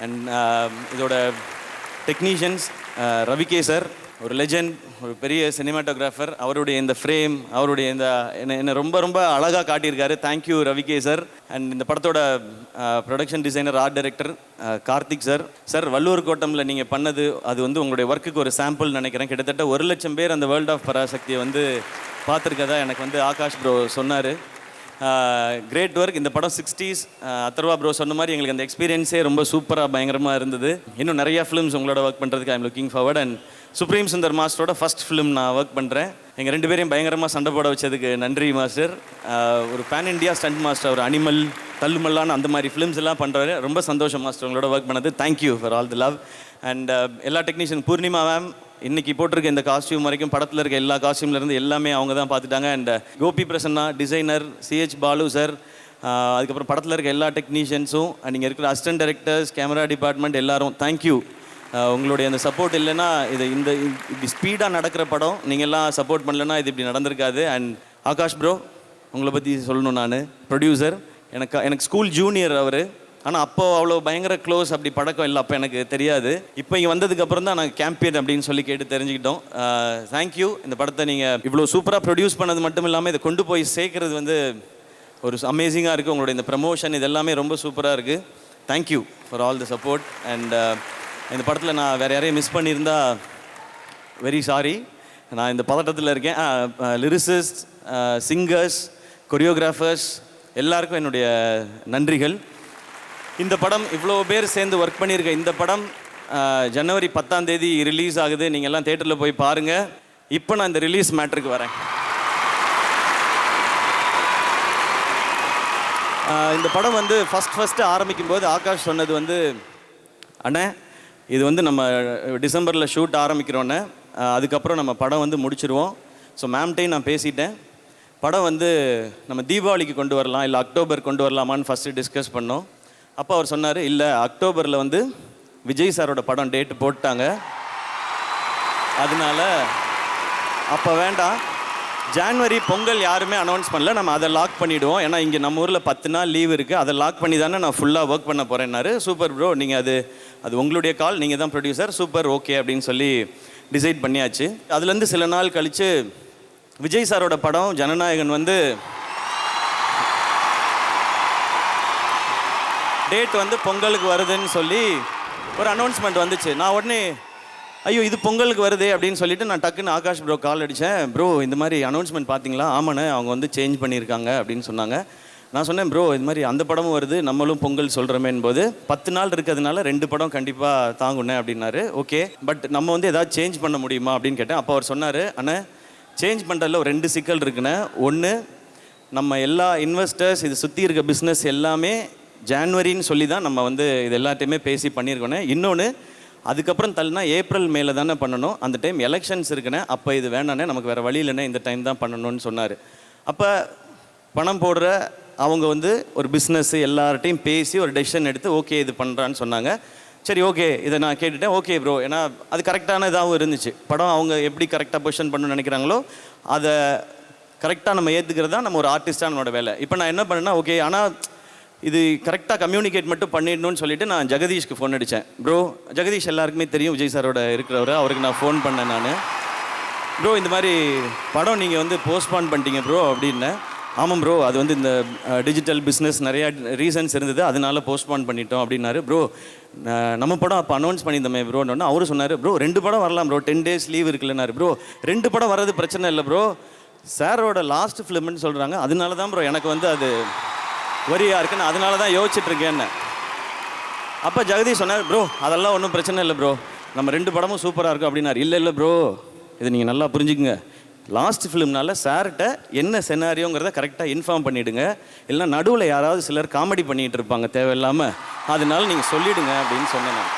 அண்ட் இதோட டெக்னீஷியன்ஸ் ரவிகே சார், ஒரு லெஜெண்ட், ஒரு பெரிய சினிமாட்டோகிராஃபர். அவருடைய இந்த ஃப்ரேம், அவருடைய இந்த என்னை ரொம்ப ரொம்ப அழகாக காட்டியிருக்காரு. Thank you Ravi K sir. அண்ட் இந்த படத்தோட production designer, art director Karthik sir. Sir, Valluvar கோட்டமில் நீங்கள் பண்ணது அது வந்து உங்களுடைய ஒர்க்குக்கு ஒரு சாம்பிள் நினைக்கிறேன். கிட்டத்தட்ட 1,00,000 பேர் அந்த வேர்ல்ட் ஆஃப் பராசக்தியை வந்து பார்த்துருக்கதா எனக்கு வந்து ஆகாஷ் ப்ரோ சொன்னார். Great work. இந்த படம் 60s. அத்தர்வா ப்ரோ சொன்ன மாதிரி எங்களுக்கு அந்த எக்ஸ்பீரியன்ஸே ரொம்ப சூப்பராக பயங்கரமாக இருந்தது. இன்னும் நிறையா ஃபிலிம்ஸ் உங்களோட ஒர்க் பண்ணுறதுக்கு I'm looking forward. And supreme Sundar மாஸ்டரோட ஃபர்ஸ்ட் ஃபிலிம் நான் ஒர்க் பண்ணுறேன். எங்கள் 2 பேரையும் பயங்கரமாக சண்டை போட வச்சதுக்கு நன்றி மாஸ்டர். ஒரு பேன் இண்டியா ஸ்டண்ட் மாஸ்டர், ஒரு அனிமல், தள்ளுமல்லான்னு அந்த மாதிரி ஃபிலிம்ஸ் எல்லாம் பண்ணுறாரு. ரொம்ப சந்தோஷம் மாஸ்டர் உங்களோட ஒர்க் பண்ணது. Thank you for all the love. And எல்லா டெக்னீஷியன், பூர்ணிமா மேம் இன்னைக்கு போட்டிருக்க இந்த காஸ்டியூம் வரைக்கும் படத்தில் இருக்க எல்லா காஸ்டியூம்லேருந்து எல்லாமே அவங்க தான் பார்த்துட்டாங்க. And Gopi Prasanna designer, CH Balu sir, அதுக்கப்புறம் படத்தில் இருக்க எல்லா டெக்னீஷியன்ஸும், நீங்கள் இருக்கிற அசிஸ்டன்ட் டைரக்டர்ஸ், கேமரா டிபார்ட்மெண்ட் எல்லாரும் தேங்க்யூ. உங்களுடைய அந்த சப்போர்ட் இல்லைன்னா இப்படி ஸ்பீடாக நடக்கிற படம் நீங்கள் எல்லாம் சப்போர்ட் பண்ணலைன்னா இது இப்படி நடந்திருக்காது. அண்ட் ஆகாஷ் ப்ரோ, உங்களை பற்றி சொல்லணும். நான் ப்ரொடியூசர், எனக்கு ஸ்கூல் ஜூனியர் அவர். ஆனால் அப்போது அவ்வளோ பயங்கர க்ளோஸ் அப்படி பழக்கம் இல்லை, அப்போ எனக்கு தெரியாது. இப்போ இங்கே வந்ததுக்கப்புறம் தான் நான் கேம்பியன் அப்படின்னு சொல்லி கேட்டு தெரிஞ்சுக்கிட்டோம். தேங்க்யூ. இந்த படத்தை நீங்கள் இவ்வளோ சூப்பராக ப்ரொடியூஸ் பண்ணது மட்டும் இல்லாமல் இதை கொண்டு போய் சேர்க்குறது வந்து ஒரு அமேசிங்காக இருக்குது. உங்களுடைய இந்த ப்ரமோஷன் இது எல்லாமே ரொம்ப சூப்பராக இருக்குது. Thank you for all the support. And இந்த படத்தில் நான் வேறு யாரையும் மிஸ் பண்ணியிருந்தா வெரி சாரி. நான் இந்த பதட்டத்தில் இருக்கேன். லிரிசிஸ்ட், சிங்கர்ஸ், கொரியோகிராஃபர்ஸ் எல்லாருக்கும் என்னுடைய நன்றிகள். இந்த படம் இவ்வளோ பேர் சேர்ந்து ஒர்க் பண்ணியிருக்க இந்த படம் ஜனவரி 10ஆம் தேதி ரிலீஸ் ஆகுது. நீங்கள் எல்லாம் தேட்டரில் போய் பாருங்கள். இப்போ நான் இந்த ரிலீஸ் மேட்ருக்கு வரேன். இந்த படம் வந்து ஃபஸ்ட்டு ஆரம்பிக்கும் போது ஆகாஷ் சொன்னது வந்து, அண்ணே இது வந்து நம்ம டிசம்பரில் ஷூட் ஆரம்பிக்கிறோன்னே, அதுக்கப்புறம் நம்ம படம் வந்து முடிச்சிருவோம். ஸோ மேம்கிட்டையும் நான் பேசிட்டேன். படம் வந்து நம்ம தீபாவளிக்கு கொண்டு வரலாம், இல்லை அக்டோபர் கொண்டு வரலாமான்னு ஃபஸ்ட்டு டிஸ்கஸ் பண்ணோம். அப்போ அவர் சொன்னார், இல்லை அக்டோபரில் வந்து விஜய் சாரோட படம் டேட்டு போட்டாங்க, அதனால அப்போ வேண்டாம். ஜான்வரி பொங்கல் யாருமே அனௌன்ஸ் பண்ணல, நம்ம அதை லாக் பண்ணிவிடுவோம். ஏன்னா இங்கே நம்ம ஊரில் 10 நாள் லீவ் இருக்குது, அதை லாக் பண்ணி தானே நான் ஃபுல்லாக ஒர்க் பண்ண போகிறேன்னாரு. சூப்பர் ப்ரோ, நீங்கள் அது உங்களுடைய கால், நீங்கள் தான் ப்ரொடியூசர், சூப்பர் ஓகே அப்படின்னு சொல்லி டிசைட் பண்ணியாச்சு. அதுலேருந்து சில நாள் கழித்து விஜய் சாரோட படம் ஜனநாயகன் வந்து டேட் வந்து பொங்கலுக்கு வருதுன்னு சொல்லி ஒரு அனௌன்ஸ்மெண்ட் வந்துச்சு. நான் உடனே ஐயோ இது பொங்கலுக்கு வருது அப்படின்னு சொல்லிட்டு நான் டக்குன்னு ஆகாஷ் ப்ரோ கால் அடித்தேன். ப்ரோ இந்த மாதிரி அனௌன்ஸ்மெண்ட் பார்த்தீங்களா? ஆமாண்ணே, அவங்க வந்து சேஞ்ச் பண்ணியிருக்காங்க அப்படின்னு சொன்னாங்க. நான் சொன்னேன், ப்ரோ இது மாதிரி அந்த படமும் வருது, நம்மளும் பொங்கல் சொல்கிறோமேன் போது 10 நாள் இருக்கிறதுனால 2 படம் கண்டிப்பாக தாங்குண்ணே அப்படின்னாரு. ஓகே, பட் நம்ம வந்து ஏதாவது சேஞ்ச் பண்ண முடியுமா அப்படின்னு கேட்டேன். அப்போ அவர் சொன்னார், அண்ணே சேஞ்ச் பண்ணுறதுல ஒரு 2 சிக்கல் இருக்குண்ணே. ஒன்று, நம்ம எல்லா இன்வெஸ்டர்ஸ் இது சுற்றி இருக்க பிஸ்னஸ் எல்லாமே ஜான்வரின்னு சொல்லி தான் நம்ம வந்து இது எல்லாத்தையுமே பேசி பண்ணியிருக்கோண்ணே. இன்னொன்று, அதுக்கப்புறம் தள்ளினா ஏப்ரல் மேலே தானே பண்ணணும், அந்த டைம் எலெக்ஷன்ஸ் இருக்குண்ணே, அப்போ இது வேணாண்ணே, நமக்கு வேறு வழி இல்லைண்ணே, இந்த டைம் தான் பண்ணணும்னு சொன்னார். அப்போ பணம் போடுற அவங்க வந்து ஒரு பிஸ்னஸ்ஸு எல்லார்ட்டையும் பேசி ஒரு டெசிஷன் எடுத்து ஓகே இது பண்ணுறான்னு சொன்னாங்க. சரி ஓகே, இதை நான் கேட்டுட்டேன். ஓகே ப்ரோ, ஏன்னா அது கரெக்டான இதாகவும் இருந்துச்சு. படம் அவங்க எப்படி கரெக்டாக பொசிஷன் பண்ணணும்னு நினைக்கிறாங்களோ அதை கரெக்டாக நம்ம ஏற்றுக்கிறது தான் நம்ம ஒரு ஆர்டிஸ்டாக நம்மளோட வேலை. இப்போ நான் என்ன பண்ணேன்னா, ஓகே ஆனால் இது கரெக்டாக கம்யூனிகேட் மட்டும் பண்ணிடணும்னு சொல்லிட்டு நான் ஜெகதீஷ்க்கு ஃபோன் அடித்தேன். ப்ரோ, ஜெகதீஷ் எல்லாருக்குமே தெரியும், விஜய் சாரோட இருக்கிறவர், அவருக்கு நான் ஃபோன் பண்ணேன். நான் ப்ரோ இந்த மாதிரி படம் நீங்கள் வந்து போஸ்ட்பான் பண்ணிட்டீங்க ப்ரோ அப்படின்னேன். ஆமாம் ப்ரோ, அது வந்து இந்த டிஜிட்டல் பிஸ்னஸ் நிறையா ரீசன்ஸ் இருந்தது, அதனால போஸ்ட்பான் பண்ணிட்டோம் அப்படின்னாரு. ப்ரோ நம்ம படம் அப்போ அனௌன்ஸ் பண்ணியிருந்தோமே ப்ரோன்னு அவரும் சொன்னார், ப்ரோ 2 படம் வரலாம் ப்ரோ, 10 days லீவ் இருக்குல்லனாரு. ப்ரோ 2 படம் வர்றது பிரச்சனை இல்லை ப்ரோ, சாரோட லாஸ்ட் ஃபிலிம்னு சொல்கிறாங்க, அதனால தான் ப்ரோ எனக்கு வந்து அது வரியாக இருக்குன்னு அதனால தான் யோசிச்சுட்ருக்கேன்னு. அப்போ ஜெகதீஷ் சொன்னார், ப்ரோ அதெல்லாம் ஒன்றும் பிரச்சனை இல்லை ப்ரோ, நம்ம 2 படமும் சூப்பராக இருக்கும் அப்படின்னாரு. இல்லை ப்ரோ, இது நீங்கள் நல்லா புரிஞ்சுக்குங்க, லாஸ்ட் ஃபிலிம்னால சார்கிட்ட என்ன செனாரியோங்கிறத கரெக்டாக இன்ஃபார்ம் பண்ணிவிடுங்க, இல்லைனா நடுவில் யாராவது சிலர் காமெடி பண்ணிகிட்டு இருப்பாங்க தேவையில்லாமல், அதனால நீங்கள் சொல்லிவிடுங்க அப்படின்னு சொன்னேன். நான்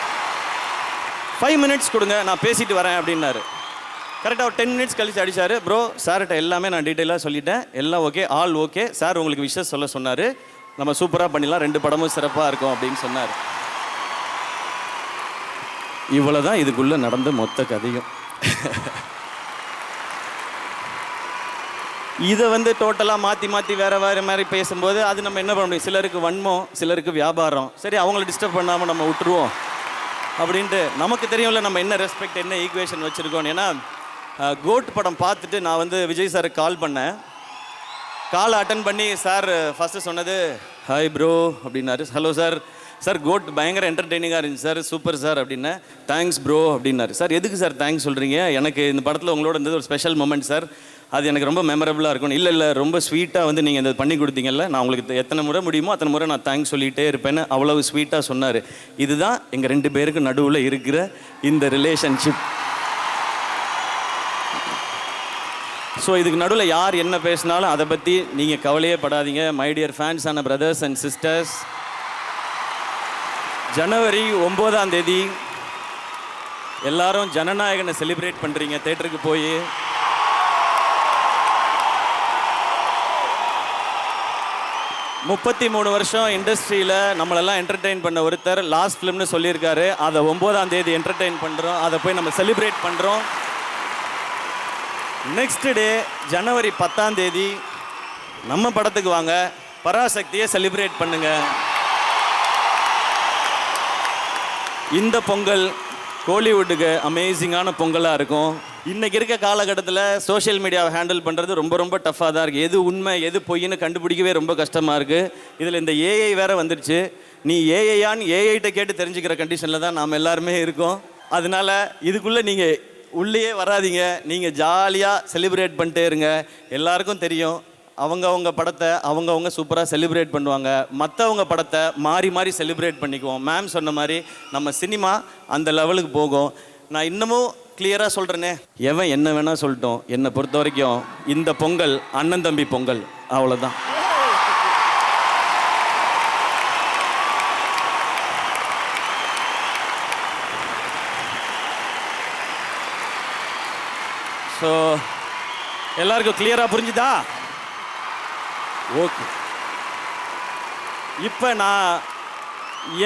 5 minutes கொடுங்க, நான் பேசிட்டு வரேன் அப்படின்னாரு. கரெக்டாக ஒரு 10 minutes கழிச்சு அடித்தார். ப்ரோ சார்கிட்ட எல்லாமே நான் டீட்டெயிலாக சொல்லிட்டேன், எல்லாம் ஓகே, ஆல் ஓகே, சார் உங்களுக்கு விஷஸ் சொல்ல சொன்னார், நம்ம சூப்பராக பண்ணிடலாம், 2 படமும் சிறப்பாக இருக்கும் அப்படின்னு சொன்னார். இவ்வளோ தான் இதுக்குள்ளே நடந்த மொத்த கதையும். இதை வந்து டோட்டலாக மாற்றி வேறு மாதிரி பேசும்போது அது நம்ம என்ன பண்ண முடியும், சிலருக்கு வன்மம், சிலருக்கு வியாபாரம், சரி அவங்கள டிஸ்டர்ப் பண்ணாமல் நம்ம விட்டுருவோம். அப்படின்ட்டு நமக்கு தெரியும்ல நம்ம என்ன ரெஸ்பெக்ட் என்ன ஈக்குவேஷன் வச்சுருக்கோம். ஏன்னா கோட் படம் பார்த்துட்டு நான் வந்து விஜய் சாருக்கு கால் பண்ணேன். கால் அட்டன் பண்ணி சார் ஃபஸ்ட்டு சொன்னது ஹாய் ப்ரோ அப்படின்னாரு. ஹலோ சார், சார் கோட் பயங்கர என்டர்டெய்னிங்காக இருந்துச்சு சார், சூப்பர் சார் அப்படின்னேன். தேங்க்ஸ் ப்ரோ அப்படின்னாரு. சார் எதுக்கு சார் தேங்க்ஸ் சொல்கிறீங்க, எனக்கு இந்த படத்தில் உங்களோட இருந்தது ஒரு ஸ்பெஷல் மூமெண்ட் சார், அது எனக்கு ரொம்ப மெமரபுளாக இருக்கும். இல்லை ரொம்ப ஸ்வீட்டாக வந்து நீங்கள் இந்த பண்ணி கொடுத்தீங்கல்ல, நான் உங்களுக்கு எத்தனை முறை முடியுமோ அத்தனை முறை நான் தேங்க்ஸ் சொல்லிகிட்டே இருப்பேன்னு அவ்வளவு ஸ்வீட்டாக சொன்னார். இதுதான் எங்கள் 2 பேருக்கு நடுவில் இருக்கிற இந்த ரிலேஷன்ஷிப். ஸோ இதுக்கு நடுவில் யார் என்ன பேசினாலும் அதை பற்றி நீங்கள் கவலையே படாதீங்க. மை டியர் ஃபேன்ஸ் ஆன பிரதர்ஸ் அண்ட் சிஸ்டர்ஸ், ஜனவரி 9ஆம் தேதி எல்லாரும் ஜனநாயகனை செலிப்ரேட் பண்ணுறீங்க தேட்டருக்கு போய். முப்பத்தி 3 வருஷம் இண்டஸ்ட்ரியில் நம்மளெல்லாம் என்டர்டெயின் பண்ண ஒருத்தர் லாஸ்ட் ஃபிலிம்னு சொல்லியிருக்காரு. அதை 9ஆம் தேதி என்டர்டெயின் பண்ணுறோம், அதை போய் நம்ம செலிப்ரேட் பண்ணுறோம். நெக்ஸ்ட் டே ஜனவரி 10ஆம் தேதி நம்ம படத்துக்கு வாங்க, பராசக்தியை செலிப்ரேட் பண்ணுங்க. இந்த பொங்கல் கோலிவுட்டுக்கு அமேசிங்கான பொங்கலாக இருக்கும். இன்றைக்கி இருக்க காலகட்டத்தில் சோஷியல் மீடியாவை ஹேண்டில் பண்ணுறது ரொம்ப டஃப்பாக தான் இருக்குது. எது உண்மை எது பொய்ன்னு கண்டுபிடிக்கவே ரொம்ப கஷ்டமாக இருக்குது. இதில் இந்த ஏஐ வேறு வந்துடுச்சு. நீ ஏஐயான்னு ஏஐட்ட கேட்டு தெரிஞ்சுக்கிற கண்டிஷனில் தான் நாம் எல்லாருமே இருக்கோம். அதனால் இதுக்குள்ளே நீங்கள் உள்ளே வராதிங்க, நீங்கள் ஜாலியாக செலிப்ரேட் பண்ணிட்டே இருங்க. எல்லாருக்கும் தெரியும் அவங்கவுங்க படத்தை அவங்கவுங்க சூப்பராக செலிப்ரேட் பண்ணுவாங்க, மற்றவங்க படத்தை மாறி செலிப்ரேட் பண்ணிக்குவோம். மேம் சொன்ன மாதிரி நம்ம சினிமா அந்த லெவலுக்கு போகும். நான் இன்னமும் கிளியராக சொல்கிறேனே, எவன் என்ன வேணால் சொல்லட்டும், என்னை பொறுத்த வரைக்கும் இந்த பொங்கல் அண்ணன் தம்பி பொங்கல், அவ்வளோதான். ஸோ எல்லாருக்கும் கிளியராக புரிஞ்சுதா? ஓகே. இப்போ நான்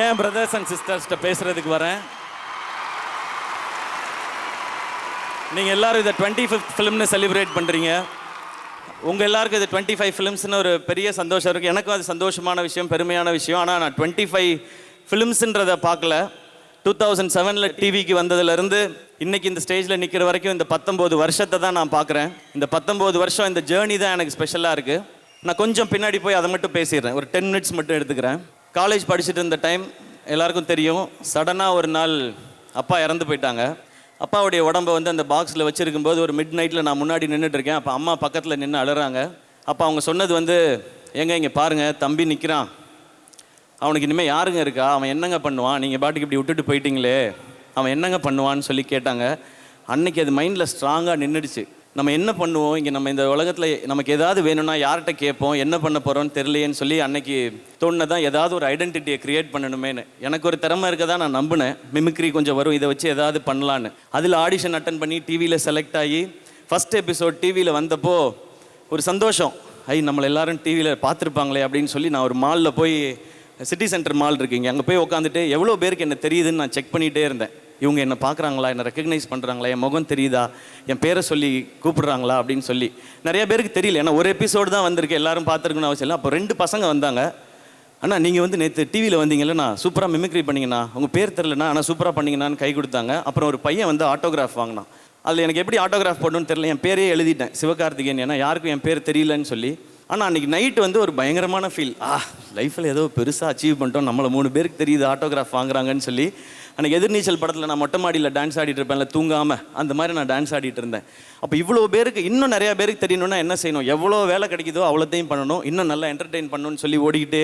ஏன் பிரதர்ஸ் அண்ட் சிஸ்டர்ஸ்கிட்ட பேசுகிறதுக்கு வரேன். நீங்கள் எல்லோரும் இதை 25th ஃபிலிம்னு செலிப்ரேட் பண்ணுறீங்க. உங்கள் எல்லாருக்கும் இது 25 ஃபிலிம்ஸ்னு ஒரு பெரிய சந்தோஷம் இருக்குது. எனக்கும் அது சந்தோஷமான விஷயம், பெருமையான விஷயம். ஆனால் நான் 25 ஃபிலிம்ஸுன்றதை பார்க்கல. 2007 டிவிக்கு வந்ததுலேருந்து இன்றைக்கி இந்த ஸ்டேஜில் நிற்கிற வரைக்கும் இந்த 19 வருஷத்தை தான் நான் பார்க்குறேன். இந்த 19 வருஷம் இந்த ஜேர்னி தான் எனக்கு ஸ்பெஷலாக இருக்குது. நான் கொஞ்சம் பின்னாடி போய் அதை மட்டும் பேசிடுறேன், ஒரு 10 மினிட்ஸ் மட்டும் எடுத்துக்கிறேன். காலேஜ் படிச்சுட்டு இருந்த டைம் எல்லாருக்கும் தெரியும், சடனாக ஒரு நாள் அப்பா இறந்து போயிட்டாங்க. அப்பாவுடைய உடம்பை வந்து அந்த பாக்ஸில் வச்சுருக்கும்போது ஒரு மிட் நைட்டில் நான் முன்னாடி நின்றுட்டுருக்கேன். அப்போ அம்மா பக்கத்தில் நின்று அழுறாங்க. அப்போ அவங்க சொன்னது வந்து, ஏங்க இங்கே பாருங்கள் தம்பி நிற்கிறான், அவனுக்கு இனிமேல் யாருங்க இருக்கா, அவன் என்னங்க பண்ணுவான், நீங்கள் பாட்டுக்கு இப்படி விட்டுட்டு போயிட்டீங்களே, அவன் என்னங்க பண்ணுவான்னு சொல்லி கேட்டாங்க. அன்னைக்கு அது மைண்டில் ஸ்ட்ராங்காக நின்றுடுச்சு. நம்ம என்ன பண்ணுவோம் இங்கே, நம்ம இந்த உலகத்தில் நமக்கு ஏதாவது வேணும்னா யார்கிட்ட கேட்போம், என்ன பண்ண போகிறோன்னு தெரியலையேன்னு சொல்லி அன்னைக்கு தோணுதான் ஏதாவது ஒரு ஐடென்டிட்டியை க்ரியேட் பண்ணணுமேனு. எனக்கு ஒரு திறமை இருக்கதான் நான் நம்பினேன், மிமிக்ரி கொஞ்சம் வரும், இதை வச்சு ஏதாவது பண்ணலான்னு. அதில் ஆடிஷன் அட்டன் பண்ணி டிவியில் செலக்ட் ஆகி ஃபஸ்ட் எபிசோட் டிவியில் வந்தப்போ ஒரு சந்தோஷம், நம்மளை எல்லாரும் டிவியில் பார்த்துருப்பாங்களே அப்படின்னு சொல்லி நான் ஒரு மாலில் போய், சிட்டி சென்டர் மால் இருக்குங்க, அங்கே போய் உட்காந்துட்டு எவ்வளோ பேருக்கு என்ன தெரியுதுன்னு நான் செக் பண்ணிகிட்டே இருந்தேன். இவங்க என்ன பார்க்குறாங்களா, என்ன ரெக்கக்னைஸ் பண்ணுறாங்களா, என் முகம் தெரியுதா, என் பேரை சொல்லி கூப்பிடுறாங்களா அப்படின்னு சொல்லி. நிறைய பேருக்கு தெரியல, ஏன்னா ஒரு எபிசோடு தான் வந்திருக்கு, எல்லாரும் பார்த்துருக்குன்னு அவசியம் இல்லை. அப்போ 2 பசங்க வந்தாங்க. அண்ணா நீங்கள் வந்து நேற்று டிவியில் வந்தீங்களா, சூப்பராக மிமிக்ரி பண்ணிங்கண்ணா, உங்கள் பேர் தெரிலண்ணா ஆனால் சூப்பராக பண்ணிங்கண்ணான்னு கை கொடுத்தாங்க. அப்புறம் ஒரு பையன் வந்து ஆட்டோகிராஃப் வாங்கினான். அதில் எனக்கு எப்படி ஆட்டோகிராஃப் போடணும்னு தெரியல, என் பேரே எழுதிட்டேன் சிவகார்த்திகேயன், ஏன்னா யாருக்கும் என் பேர் தெரியலன்னு சொல்லி. ஆனால் அன்றைக்கி நைட்டு வந்து ஒரு பயங்கரமான ஃபீல், லைஃப்பில் ஏதோ பெருசாக அச்சீவ் பண்ணிட்டோம், நம்மளை 3 பேருக்கு தெரியுது ஆட்டோகிராஃப் வாங்குறாங்கன்னு சொல்லி. அன்றைக்கி எதிர்நீச்சல் படத்தில் நான் மொட்டை மாடியில் டான்ஸ் ஆடிட்டு இருப்பேன்ல தூங்காமல், அந்த மாதிரி நான் டான்ஸ் ஆடிட்டு இருந்தேன். அப்போ இவ்வளோ பேருக்கு, இன்னும் நிறையா பேருக்கு தெரியணும்னா என்ன செய்யணும், எவ்வளோ வேலை கிடைக்குதோ அவ்வளோத்தையும் பண்ணணும், இன்னும் நல்லா என்டர்டெயின் பண்ணணும்னு சொல்லி ஓடிக்கிட்டே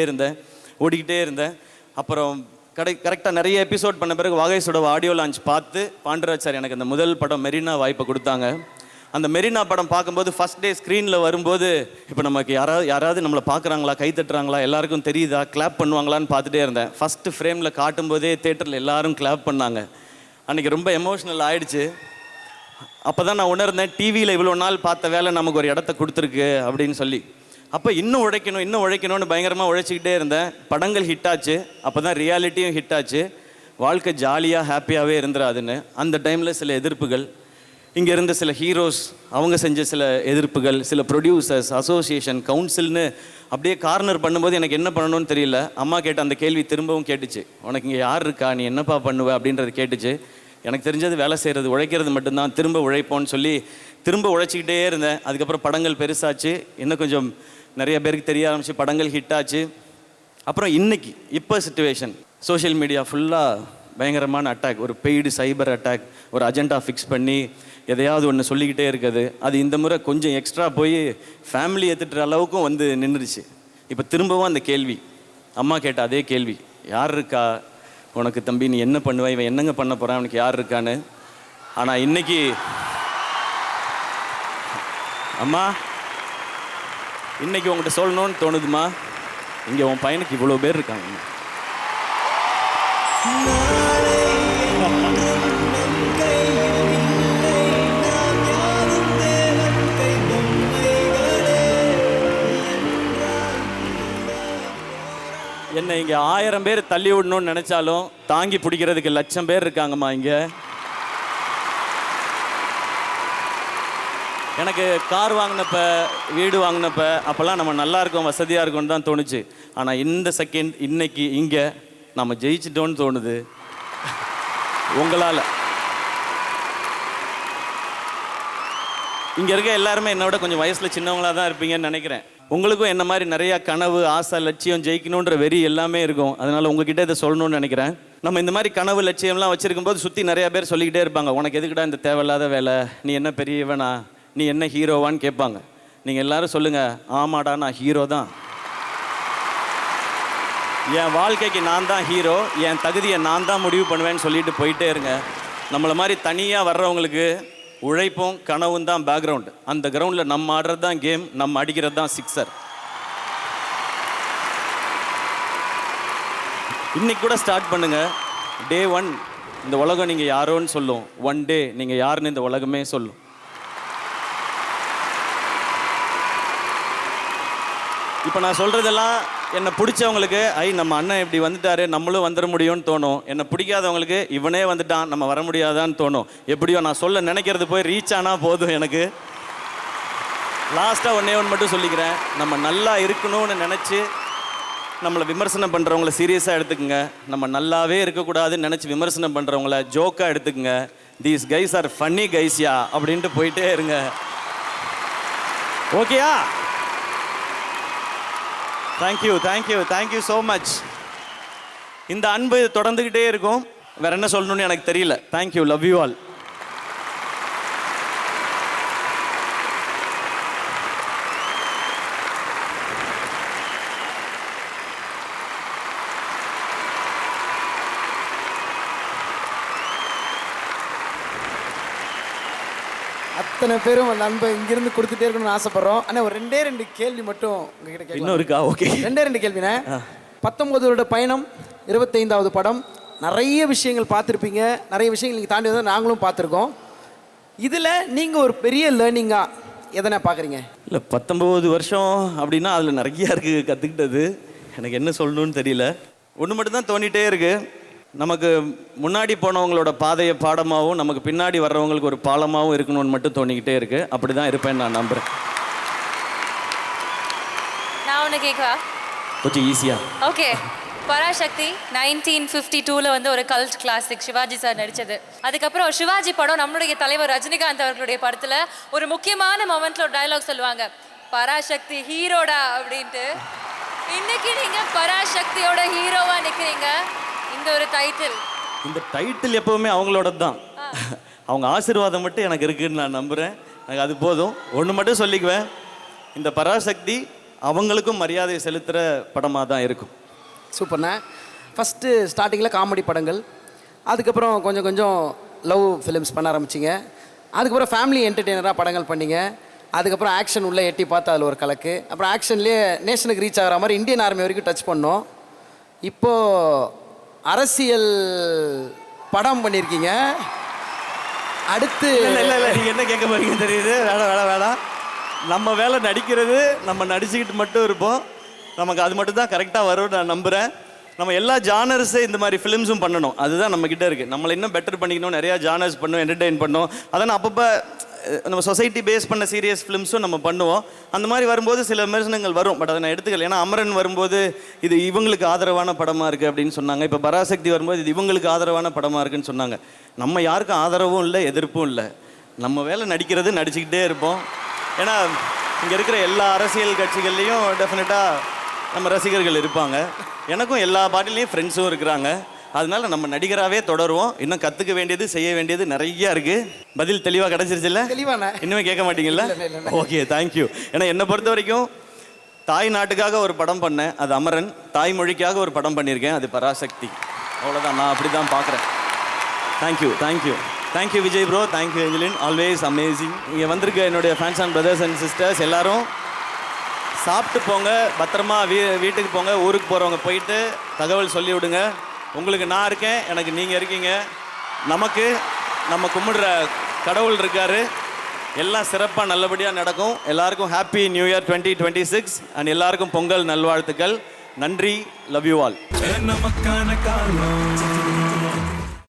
இருந்தேன். அப்புறம் கரெக்டாக நிறைய எபிசோட் பண்ண பிறகு வாகைஸோட ஆடியோ லான்ச் பார்த்து பாண்டராஜ் சார் எனக்கு அந்த முதல் படம் மெரினா வாய்ப்பை கொடுத்தாங்க. அந்த மெரினா படம் பார்க்கும்போது ஃபஸ்ட் டே ஸ்க்ரீனில் வரும்போது, இப்போ நமக்கு யாராவது நம்மளை பார்க்குறாங்களா, கை தட்டுறாங்களா, எல்லாருக்கும் தெரியுதா, கிளாப் பண்ணுவாங்களான்னு பார்த்துட்டே இருந்தேன். ஃபஸ்ட்டு ஃப்ரேமில் காட்டும்போதே தேட்டரில் எல்லாரும் கிளாப் பண்ணாங்க. அன்றைக்கி ரொம்ப எமோஷ்னல் ஆகிடுச்சு. அப்போ தான் நான் உணர்ந்தேன், டிவியில் இவ்வளோ நாள் பார்த்த வேலை நமக்கு ஒரு இடத்த கொடுத்துருக்கு அப்படின்னு சொல்லி. அப்போ இன்னும் உழைக்கணும்னு பயங்கரமாக உழைச்சிக்கிட்டே இருந்தேன். படங்கள் ஹிட் ஆச்சு, அப்போ தான் ரியாலிட்டியும் ஹிட் ஆச்சு. வாழ்க்கை ஜாலியாக ஹாப்பியாகவே இருந்துடாதுன்னு அந்த டைமில் சில எதிர்ப்புகள். இங்கே இருந்த சில ஹீரோஸ் அவங்க செஞ்ச சில எதிர்ப்புகள், சில ப்ரொடியூசர்ஸ், அசோசியேஷன், கவுன்சில்னு அப்படியே கார்னர் பண்ணும்போது எனக்கு என்ன பண்ணணும்னு தெரியல. அம்மா கேட்ட அந்த கேள்வி திரும்பவும் கேட்டுச்சு, உனக்கு இங்கே யார் இருக்கா, நீ என்னப்பா பண்ணுவ அப்படின்றது கேட்டுச்சு. எனக்கு தெரிஞ்சது வேலை செய்கிறது, உழைக்கிறது மட்டும்தான். திரும்ப உழைப்போன்னு சொல்லி திரும்ப உழைச்சிக்கிட்டே இருந்தேன். அதுக்கப்புறம் படங்கள் பெருசாச்சு, இன்னும் கொஞ்சம் நிறைய பேருக்கு தெரிய ஆரம்பிச்சு, படங்கள் ஹிட் ஆச்சு. அப்புறம் இப்போ சிச்சுவேஷன் சோஷியல் மீடியா ஃபுல்லாக பயங்கரமான அட்டாக், ஒரு பெய்டு சைபர் அட்டாக், ஒரு அஜெண்டா ஃபிக்ஸ் பண்ணி எதையாவது ஒன்று சொல்லிக்கிட்டே இருக்குது. அது இந்த முறை கொஞ்சம் எக்ஸ்ட்ரா போய் ஃபேமிலி ஏற்றுட்டுற அளவுக்கும் வந்து நின்றுச்சு. இப்போ திரும்பவும் அந்த கேள்வி, அம்மா கேட்ட அதே கேள்வி, யார் இருக்கா உனக்கு தம்பி, நீ என்ன பண்ணுவ, இவன் என்னங்க பண்ண போகிறான், அவனுக்கு யார் இருக்கான்னு. ஆனால் இன்னைக்கு அம்மா இன்னைக்கு உங்கள்கிட்ட சொல்லணும்னு தோணுதுமா, இங்கே உன் பையனுக்கு இவ்வளோ பேர் இருக்காங்க. என்ன இங்கே 1000 பேர் தள்ளி விடணும்னு நினைச்சாலும் தாங்கி பிடிக்கிறதுக்கு 1,00,000 பேர் இருக்காங்கம்மா இங்கே. எனக்கு கார் வாங்கினப்ப, வீடு வாங்கினப்ப அப்போல்லாம் நம்ம நல்லா இருக்கோம், வசதியாக இருக்கோம்னு தான் தோணுச்சு. ஆனால் இந்த செகண்ட் இன்னைக்கு இங்கே நம்ம ஜெயிச்சிட்டோன்னு தோணுது உங்களால். இங்கே இருக்க எல்லாருமே என்னோட கொஞ்சம் வயசில் சின்னவங்களாக தான் இருப்பீங்கன்னு நினைக்கிறேன். உங்களுக்கும் என்ன மாதிரி நிறையா கனவு, ஆசை, லட்சியம், ஜெயிக்கணுன்ற வெறி எல்லாமே இருக்கும். அதனால் உங்ககிட்ட இதை சொல்லணும்னு நினைக்கிறேன். நம்ம இந்த மாதிரி கனவு, லட்சியம்லாம் வச்சுருக்கும் போது சுற்றி நிறையா பேர் சொல்லிக்கிட்டே இருப்பாங்க, உனக்கு எதுக்குடா இந்த தேவையில்லாத வேலை, நீ என்ன பெரியவனா, நீ என்ன ஹீரோவான்னு கேட்பாங்க. நீங்கள் எல்லாரும் சொல்லுங்கள், ஆமாடா நான் ஹீரோ தான், என் வாழ்க்கைக்கு நான் தான் ஹீரோ, என் தகுதியை நான் தான் முடிவு பண்ணுவேன்னு சொல்லிட்டு போயிட்டே இருங்க. நம்மளை மாதிரி தனியாக வர்றவங்களுக்கு உழைப்பும் கனவும் தான் பேக்ரவுண்டு. அந்த கிரவுண்டில் நம்ம ஆடுறது தான் கேம், நம்ம அடிக்கிறது தான் சிக்ஸர். இன்னைக்கு கூட ஸ்டார்ட் பண்ணுங்க. டே 1 இந்த உலகம் நீங்கள் யாரோன்னு சொல்லும். 1 டே நீங்கள் யாருன்னு இந்த உலகமே சொல்லும். இப்போ நான் சொல்கிறதெல்லாம் என்னை பிடிச்சவங்களுக்கு நம்ம அண்ணன் இப்படி வந்துட்டாரு, நம்மளும் வந்துட முடியும்னு தோணும். என்னை பிடிக்காதவங்களுக்கு இவனே வந்துட்டான், நம்ம வர முடியாதான்னு தோணும். எப்படியோ நான் சொல்ல நினைக்கிறது போய் ரீச் ஆனால் போதும். எனக்கு லாஸ்ட்டாக ஒன்றே மட்டும் சொல்லிக்கிறேன், நம்ம நல்லா இருக்கணும்னு நினச்சி நம்மளை விமர்சனம் பண்ணுறவங்கள சீரியஸாக எடுத்துக்கங்க. நம்ம நல்லாவே இருக்கக்கூடாதுன்னு நினச்சி விமர்சனம் பண்ணுறவங்கள ஜோக்காக எடுத்துக்கங்க. தீஸ் கைஸ் ஆர் ஃபன்னி கைஸ்யா அப்படின்ட்டு போயிட்டே இருங்க. ஓகேயா? Thank you so much. இந்த அன்பு தொடர்ந்துக்கிட்டே இருக்கும். வேற என்ன சொல்லணும்னு எனக்கு தெரியல. Thank you, love you all. அத்தனை பேரும் அந்த அன்பை இங்கிருந்து கொடுத்துட்டே இருக்கணும்னு ஆசைப்படுறோம். ஆனால் ஒரு 2 கேள்வி மட்டும் உங்ககிட்ட கேட்கலாம். இன்னும் இருக்கா? ஓகே, 2 கேள்விண்ணே. 19 வருட பயணம், 25வது படம், நிறைய விஷயங்கள் பார்த்துருப்பீங்க, நிறைய விஷயங்கள் நீங்கள் தாண்டி வந்து நாங்களும் பார்த்துருக்கோம். இதில் நீங்கள் ஒரு பெரிய லேர்னிங்காக எதனா பார்க்குறீங்க? இல்லை, 19 வருஷம் அப்படின்னா அதில் நிறையா இருக்குது கற்றுக்கிட்டது. எனக்கு என்ன சொல்லணும்னு தெரியல. ஒன்று மட்டும்தான் தோண்டிகிட்டே இருக்குது, நமக்கு முன்னாடி போனவங்களோட பாதையை பாடமாகவும் நமக்கு பின்னாடி வர்றவங்களுக்கு ஒரு பாலமாகவும் இருக்கணும்னு மட்டும் தோணிக்கிட்டே இருக்குது. அப்படி தான் இருப்பேன்னு நான் நம்புகிறேன். நான் ஒன்று கேட்கவா? கொஞ்சம் ஈஸியாக. ஓகே. பராசக்தி 1952 வந்து ஒரு கல்ட் கிளாசிக், சிவாஜி சார் நடித்தது. அதுக்கப்புறம் சிவாஜி படம் நம்மளுடைய தலைவர் ரஜினிகாந்த் அவர்களுடைய படத்தில் ஒரு முக்கியமான மொமெண்ட்டில் ஒரு டயலாக் சொல்லுவாங்க, பராசக்தி ஹீரோடா அப்படின்ட்டு. இன்னைக்கு நீங்கள் பராசக்தியோட ஹீரோவாக நிற்கிறீங்க. இந்த ஒரு டைட்டில், இந்த டைட்டில் எப்போவுமே அவங்களோட தான். அவங்க ஆசீர்வாதம் மட்டும் எனக்கு இருக்குன்னு நான் நம்புகிறேன். எனக்கு அது போதும். ஒன்று மட்டும் சொல்லிக்குவேன், இந்த பராசக்தி அவங்களுக்கும் மரியாதை செலுத்துகிற படமாக தான் இருக்கும். சூப்பர்ண்ணே. ஃபஸ்ட்டு ஸ்டார்டிங்கில் காமெடி படங்கள், அதுக்கப்புறம் கொஞ்சம் கொஞ்சம் லவ் ஃபிலிம்ஸ் பண்ண ஆரம்பிச்சிங்க, அதுக்கப்புறம் ஃபேமிலி என்டர்டெய்னராக படங்கள் பண்ணிங்க, அதுக்கப்புறம் ஆக்ஷன் உள்ளே எட்டி பார்த்து அதில் ஒரு கலக்கு, அப்புறம் ஆக்ஷன்லேயே நேஷனுக்கு ரீச் ஆகிற மாதிரி இந்தியன் ஆர்மி வரைக்கும் டச் பண்ணோம். இப்போது அரசியல் படம் பண்ணியிருக்கீங்க. அடுத்து இல்லை நீங்கள் என்ன கேட்க போறீங்க தெரியுது. வேணாம். நம்ம வேலை நடிக்கிறது, நம்ம நடிச்சுக்கிட்டு மட்டும் இருப்போம். நமக்கு அது மட்டும் தான் கரெக்டாக வரும்னு நான் நம்புகிறேன். நம்ம எல்லா ஜானர்ஸ் இந்த மாதிரி ஃபிலிம்ஸும் பண்ணணும். அதுதான் நம்ம கிட்ட இருக்குது. நம்மளை இன்னும் பெட்டர் பண்ணிக்கணும். நிறையா ஜானர்ஸ் பண்ணணும், என்டர்டெயின் பண்ணணும். அதான் அப்பப்போ நம்ம சொசைட்டி பேஸ் பண்ண சீரியஸ் ஃபிலிம்ஸும் நம்ம பண்ணுவோம். அந்த மாதிரி வரும்போது சில விமர்சனங்கள் வரும். பட் அதை நான் எடுத்துக்கல. ஏன்னா அமரன் வரும்போது இது இவங்களுக்கு ஆதரவான படமாக இருக்குது அப்படின்னு சொன்னாங்க. இப்போ பராசக்தி வரும்போது இது இவங்களுக்கு ஆதரவான படமாக இருக்குன்னு சொன்னாங்க. நம்ம யாருக்கும் ஆதரவும் இல்லை, எதிர்ப்பும் இல்லை. நம்ம வேலை நடிக்கிறது, நடிச்சுக்கிட்டே இருப்போம். ஏன்னா இங்கே இருக்கிற எல்லா அரசியல் கட்சிகள்லேயும் டெஃபினட்டாக நம்ம ரசிகர்கள் இருப்பாங்க. எனக்கும் எல்லா பார்ட்டிலையும் ஃப்ரெண்ட்ஸும் இருக்கிறாங்க. அதனால நம்ம நடிகராகவே தொடருவோம். இன்னும் கற்றுக்க வேண்டியது, செய்ய வேண்டியது நிறைய இருக்குது. பதில் தெளிவாக கிடச்சிருச்சுல்ல? தெளிவான இன்னுமே கேட்க மாட்டீங்கல்ல? Okay, thank you. ஏன்னா என்னை பொறுத்த வரைக்கும் தாய் நாட்டுக்காக ஒரு படம் பண்ணேன், அது அமரன். தாய்மொழிக்காக ஒரு படம் பண்ணியிருக்கேன், அது பராசக்தி. அவ்வளோதான், நான் அப்படி தான் பார்க்குறேன். Thank you, thank you, thank you Vijay bro, thank you Angeline, always amazing. இங்கே வந்திருக்க என்னுடைய fans and brothers and sisters எல்லாரும் சாப்பிட்டு போங்க, பத்திரமா வீட்டுக்கு போங்க. ஊருக்கு போகிறவங்க போயிட்டு தகவல் சொல்லி விடுங்க. உங்களுக்கு நான் இருக்கேன், எனக்கு நீங்கள் இருக்கீங்க. நமக்கு நம்ம கும்பிடுற கடவுள் இருக்காரு. எல்லாம் சிறப்பாக நல்லபடியாக நடக்கும். எல்லாருக்கும் ஹாப்பி நியூ இயர் 2026 அண்ட் எல்லாருக்கும் பொங்கல் நல்வாழ்த்துக்கள். நன்றி, லவ் யூ ஆல். நமக்கான காலம்